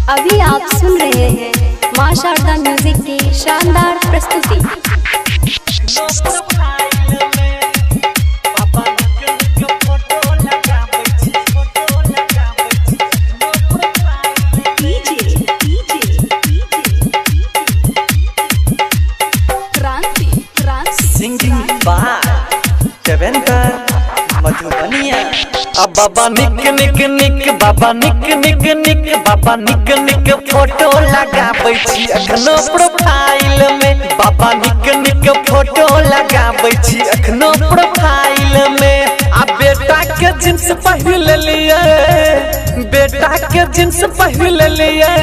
अभी आप सुन रहे हैं मां शारदा म्यूजिक की शानदार प्रस्तुति। Singing by Devendra Madhubaniya. अब बाबा निक निक निक बाबा निक निक निक बाबा निक निक फोटो लगाबै छी अखनो प्रोफाइल में। बाबा निक निक फोटो लगाबै छी अखनो प्रोफाइल में। आ बेटा के जींस पहिर लिए, बेटा के जींस पहिर लिए,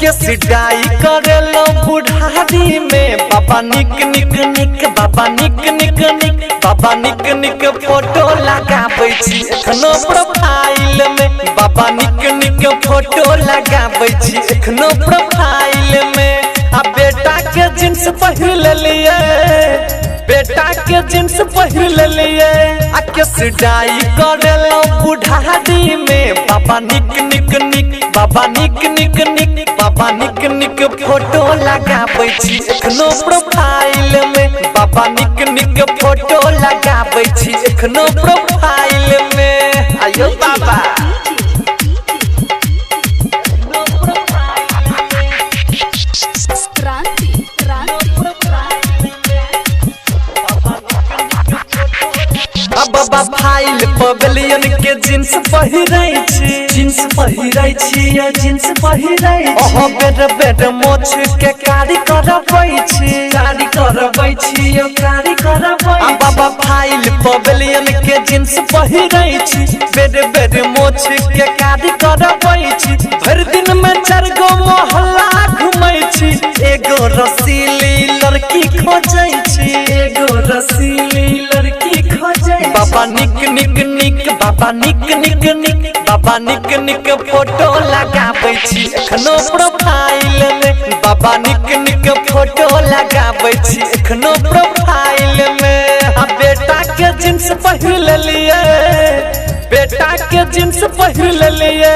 केस डाई करेलो बुढ़ारी में। बाबा निक निक निक बाबा निक निक निक बाबा निक निक फोटो लगाबै छी एखनो प्रोफाइल में। बाबा निक निक फोटो लगाबै छी एखनो प्रोफाइल में। आ बेटा के जींस पहिर लिए, बेटा के जींस पहिर लिए, आ केस डाई करेलो बुढ़ारी में। बाबा निक निक निक बाबा निक निक निक बाबा निक निक फोटो लगाबै छी एखनो प्रोफाइल में। बाबा निक निक फोटो लगाबै छी एखनो प्रोफाइल में। आयो बाबा बाबा फाइल पवेलियन के जींस पहिरै छी, जींस पहिरै छी या जींस पहिरै छी। ओहो बेड बेड मोछ के कारी करबै छी, कारी करबै छी या कारी करबै। आ बाबा फाइल पवेलियन के जींस पहिरै छी, बेड बेड मोछ के कारी करबै छी। भर दिन में 4 गो मोहल्ला घुमै छी, एगो रसीली लड़की खोजै छी, एगो रसीली लड़की खोजै। बाबा निक निक निक बाबा निक निक निक बाबा निक निक फोटो लगाबै छी एखनो प्रोफाइल में। बाबा निक निक फोटो लगाबै छी एखनो प्रोफाइल में। आ बेटा के जींस पहिर लिए, बेटा के जींस पहिर लिए,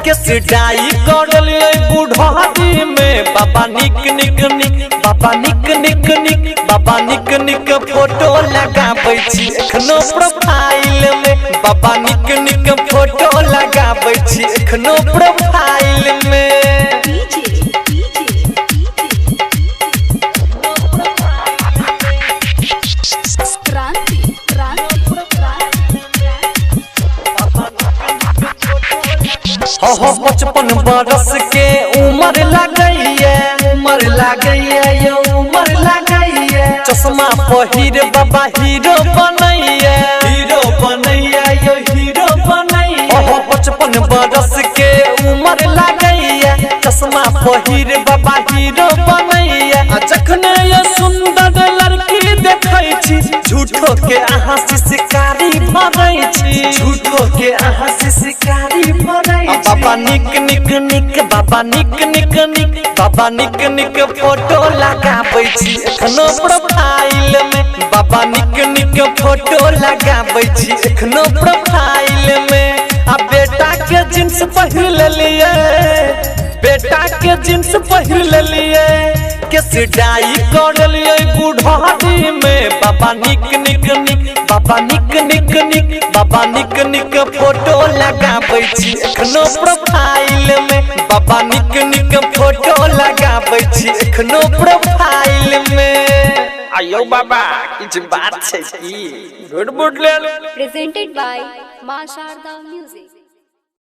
केस डाई कर लिए बुढ़ारी में। बाबा निक निक निक बाबा निक निक निक बाबा निक निक फोटो लगाबै छी एखनो प्रोफाइल में। बाबा निक निक फोटो लगाबै छी एखनो प्रोफाइल में। हो 55 बरस के उम्र लागैए, उम्र लागैए यो उम्र लागैए। चश्मा पहिर बाबा हीरो बनैए, हीरो बनैए यो हीरो बनैए। हो 55 बरस के उम्र लागैए, चश्मा पहिर बाबा हीरो बनैए। आ जखने ये सुंदर लड़की देखै छी, झूठो के अहाँ शिकारी भरै छी, झूठो के अहाँ शिकारी भरै। बाबा निक निक निक बाबा निक निक निक बाबा निक निक फोटो लगाबै छी एखनो प्रोफाइल में। बाबा निक निक फोटो लगाबै छी एखनो प्रोफाइल में। आ बेटा के जींस पहिर लिए, बेटा के जींस पहिर लिए, केस डाई कर लिए बुढ़ारी में। बाबा निक निक निक बाबा निक निक निक बाबा निक निक फोटो लगाबै छी एखनो प्रोफाइल में। बाबा निक निक फोटो लगाबै छी एखनो प्रोफाइल में। आयो बाबा किछ बात छै की गुड बुड ले। प्रेजेंटेड बाय मां शारदा म्यूजिक।